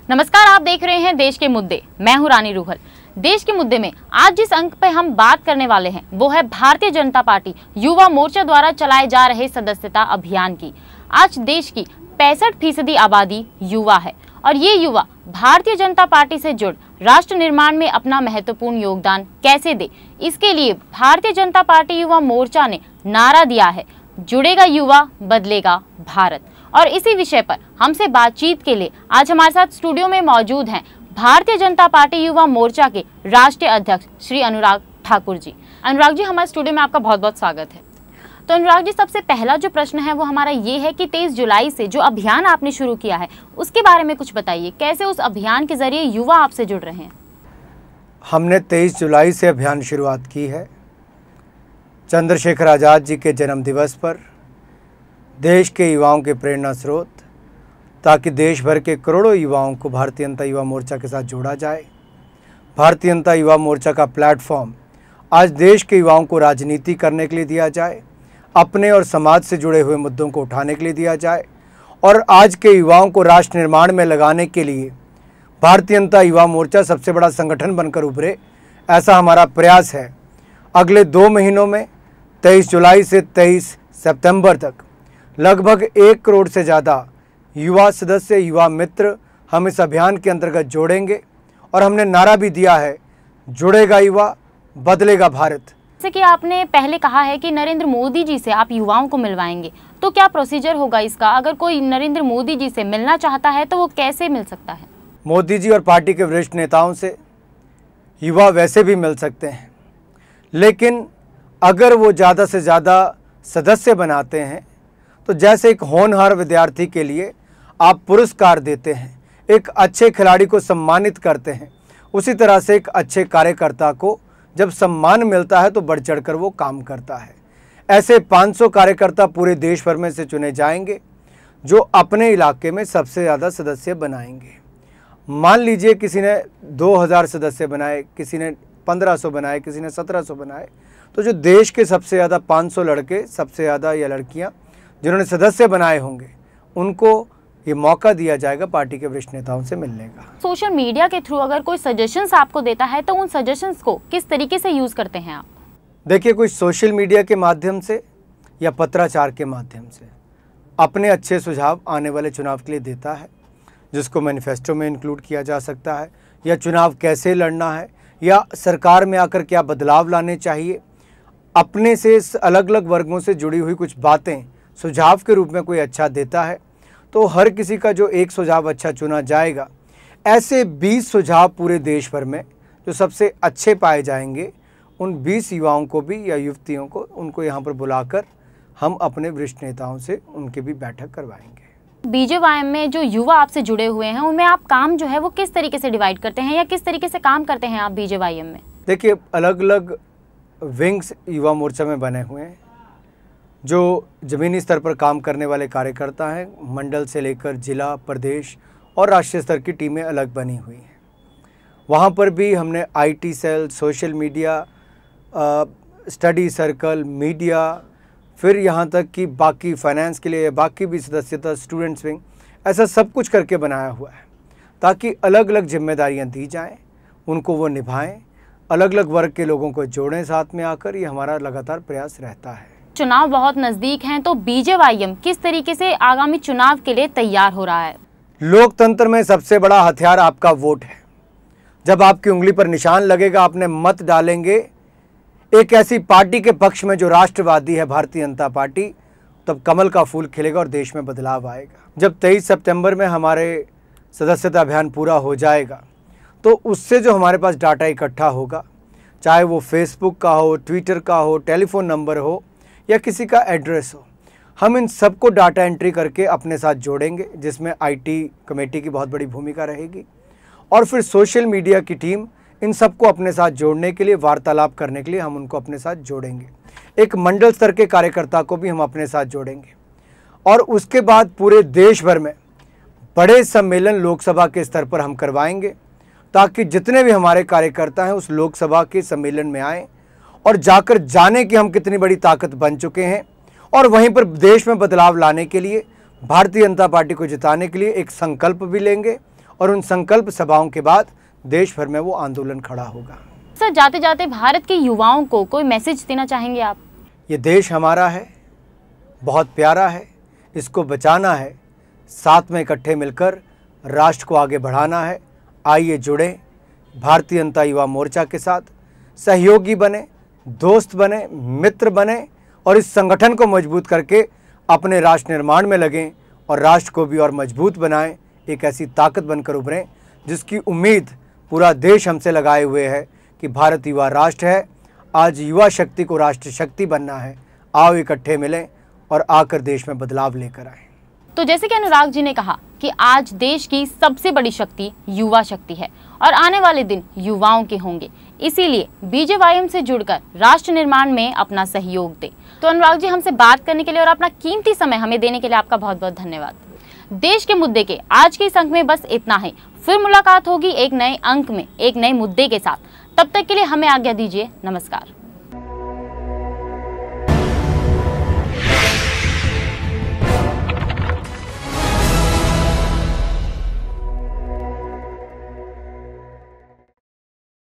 नमस्कार, आप देख रहे हैं देश के मुद्दे। मैं हूं रानी रूहल। देश के मुद्दे में आज जिस अंक पे हम बात करने वाले हैं वो है भारतीय जनता पार्टी युवा मोर्चा द्वारा चलाए जा रहे सदस्यता अभियान की। आज देश की 65% आबादी युवा है और ये युवा भारतीय जनता पार्टी से जुड़ राष्ट्र निर्माण में अपना महत्वपूर्ण योगदान कैसे दे, इसके लिए भारतीय जनता पार्टी युवा मोर्चा ने नारा दिया है, जुड़ेगा युवा बदलेगा भारत। और इसी विषय पर हमसे बातचीत के लिए आज हमारे साथ स्टूडियो में मौजूद हैं भारतीय जनता पार्टी युवा मोर्चा के राष्ट्रीय अध्यक्ष श्री अनुराग ठाकुर जी। अनुराग जी, हमारे स्टूडियो में आपका बहुत बहुत स्वागत है। तो अनुराग जी, सबसे पहला जो प्रश्न है वो हमारा ये है कि 23 जुलाई से जो अभियान आपने शुरू किया है उसके बारे में कुछ बताइए। कैसे उस अभियान के जरिए युवा आपसे जुड़ रहे हैं? हमने 23 जुलाई से अभियान शुरुआत की है। चंद्रशेखर आज़ाद जी के जन्म दिवस पर देश के युवाओं के प्रेरणा स्रोत, ताकि देश भर के करोड़ों युवाओं को भारतीय जनता युवा मोर्चा के साथ जोड़ा जाए। भारतीय जनता युवा मोर्चा का प्लेटफॉर्म आज देश के युवाओं को राजनीति करने के लिए दिया जाए, अपने और समाज से जुड़े हुए मुद्दों को उठाने के लिए दिया जाए और आज के युवाओं को राष्ट्र निर्माण में लगाने के लिए भारतीय जनता युवा मोर्चा सबसे बड़ा संगठन बनकर उभरे, ऐसा हमारा प्रयास है। अगले 2 महीनों में 23 जुलाई से 23 सितंबर तक लगभग 1 करोड़ से ज़्यादा युवा सदस्य, युवा मित्र हम इस अभियान के अंतर्गत जोड़ेंगे और हमने नारा भी दिया है, जुड़ेगा युवा बदलेगा भारत। जैसे कि आपने पहले कहा है कि नरेंद्र मोदी जी से आप युवाओं को मिलवाएंगे, तो क्या प्रोसीजर होगा इसका? अगर कोई नरेंद्र मोदी जी से मिलना चाहता है तो वो कैसे मिल सकता है? मोदी जी और पार्टी के वरिष्ठ नेताओं से युवा वैसे भी मिल सकते हैं, लेकिन अगर वो ज़्यादा से ज़्यादा सदस्य बनाते हैं तो जैसे एक होनहार विद्यार्थी के लिए आप पुरस्कार देते हैं, एक अच्छे खिलाड़ी को सम्मानित करते हैं, उसी तरह से एक अच्छे कार्यकर्ता को जब सम्मान मिलता है तो बढ़ चढ़कर वो काम करता है। ऐसे 500 कार्यकर्ता पूरे देश भर में से चुने जाएंगे जो अपने इलाके में सबसे ज़्यादा सदस्य बनाएंगे। मान लीजिए किसी ने 2000 सदस्य बनाए, किसी ने 1500 बनाए, किसी ने 1700 बनाए, तो जो देश के सबसे ज़्यादा 500 लड़के, सबसे ज़्यादा या लड़कियाँ जिन्होंने सदस्य बनाए होंगे, उनको ये मौका दिया जाएगा पार्टी के वरिष्ठ नेताओं से मिलने का। सोशल मीडिया के थ्रू अगर कोई सजेशंस आपको देता है तो उन सजेशंस को किस तरीके से यूज़ करते हैं आप? देखिए, कोई सोशल मीडिया के माध्यम से या पत्राचार के माध्यम से अपने अच्छे सुझाव आने वाले चुनाव के लिए देता है, जिसको मैनिफेस्टो में इंक्लूड किया जा सकता है, या चुनाव कैसे लड़ना है, या सरकार में आकर क्या बदलाव लाने चाहिए। अपने से अलग अलग वर्गों से जुड़ी हुई कुछ बातें सुझाव के रूप में कोई अच्छा देता है तो हर किसी का जो एक सुझाव अच्छा चुना जाएगा। ऐसे 20 सुझाव पूरे देश भर में जो सबसे अच्छे पाए जाएंगे, उन 20 युवाओं को भी या युवतियों को उनको यहाँ पर बुलाकर हम अपने वरिष्ठ नेताओं से उनके भी बैठक करवाएंगे। बीजेवाईएम में जो युवा आपसे जुड़े हुए हैं उनमें आप काम जो है वो किस तरीके से डिवाइड करते हैं या किस तरीके से काम करते हैं आप बीजेवाईएम में? देखिए, अलग अलग विंग्स युवा मोर्चा में बने हुए हैं। जो ज़मीनी स्तर पर काम करने वाले कार्यकर्ता हैं, मंडल से लेकर जिला, प्रदेश और राष्ट्रीय स्तर की टीमें अलग बनी हुई हैं। वहाँ पर भी हमने IT cell, social media, study circle, media, फिर यहाँ तक कि बाकी फाइनेंस के लिए बाकी भी सदस्यता, स्टूडेंट्स विंग, ऐसा सब कुछ करके बनाया हुआ है ताकि अलग अलग जिम्मेदारियाँ दी जाएँ, उनको वो निभाएँ, अलग अलग वर्ग के लोगों को जोड़ें साथ में आकर। ये हमारा लगातार प्रयास रहता है। चुनाव बहुत नजदीक हैं, तो बीजेवाईएम किस तरीके से आगामी चुनाव के लिए तैयार हो रहा है? लोकतंत्र में सबसे बड़ा हथियार आपका वोट है। जब आपकी उंगली पर निशान लगेगा, आपने मत डालेंगे एक ऐसी पार्टी के पक्ष में जो राष्ट्रवादी है, भारतीय जनता पार्टी, तब कमल का फूल खिलेगा और देश में बदलाव आएगा। जब 23 सितंबर में हमारे सदस्यता अभियान पूरा हो जाएगा तो उससे जो हमारे पास डाटा इकट्ठा होगा, चाहे वो फेसबुक का हो, ट्विटर का हो, टेलीफोन नंबर हो या किसी का एड्रेस हो, हम इन सबको डाटा एंट्री करके अपने साथ जोड़ेंगे, जिसमें आईटी कमेटी की बहुत बड़ी भूमिका रहेगी। और फिर सोशल मीडिया की टीम इन सबको अपने साथ जोड़ने के लिए, वार्तालाप करने के लिए हम उनको अपने साथ जोड़ेंगे। एक मंडल स्तर के कार्यकर्ता को भी हम अपने साथ जोड़ेंगे और उसके बाद पूरे देश भर में बड़े सम्मेलन लोकसभा के स्तर पर हम करवाएंगे, ताकि जितने भी हमारे कार्यकर्ता हैं उस लोकसभा के सम्मेलन में आएँ और जाकर जाने कि हम कितनी बड़ी ताकत बन चुके हैं और वहीं पर देश में बदलाव लाने के लिए, भारतीय जनता पार्टी को जिताने के लिए एक संकल्प भी लेंगे और उन संकल्प सभाओं के बाद देश भर में वो आंदोलन खड़ा होगा। सर, जाते जाते भारत के युवाओं को कोई मैसेज देना चाहेंगे आप? ये देश हमारा है, बहुत प्यारा है, इसको बचाना है, साथ में इकट्ठे मिलकर राष्ट्र को आगे बढ़ाना है। आइए जुड़े भारतीय जनता युवा मोर्चा के साथ, सहयोगी बने, दोस्त बने, मित्र बने और इस संगठन को मजबूत करके अपने राष्ट्र निर्माण में लगें और राष्ट्र को भी और मजबूत बनाएं, एक ऐसी ताकत बनकर उभरें जिसकी उम्मीद पूरा देश हमसे लगाए हुए है कि भारत युवा राष्ट्र है। आज युवा शक्ति को राष्ट्र शक्ति बनना है। आओ इकट्ठे मिलें और आकर देश में बदलाव लेकर आएं। तो जैसे कि अनुराग जी ने कहा कि आज देश की सबसे बड़ी शक्ति युवा शक्ति है और आने वाले दिन युवाओं के होंगे, इसीलिए बीजेवाईएम से जुड़कर राष्ट्र निर्माण में अपना सहयोग दें। तो अनुराग जी, हमसे बात करने के लिए और अपना कीमती समय हमें देने के लिए आपका बहुत बहुत धन्यवाद। देश के मुद्दे के आज के इस अंक में बस इतना ही। फिर मुलाकात होगी एक नए अंक में एक नए मुद्दे के साथ। तब तक के लिए हमें आज्ञा दीजिए। नमस्कार।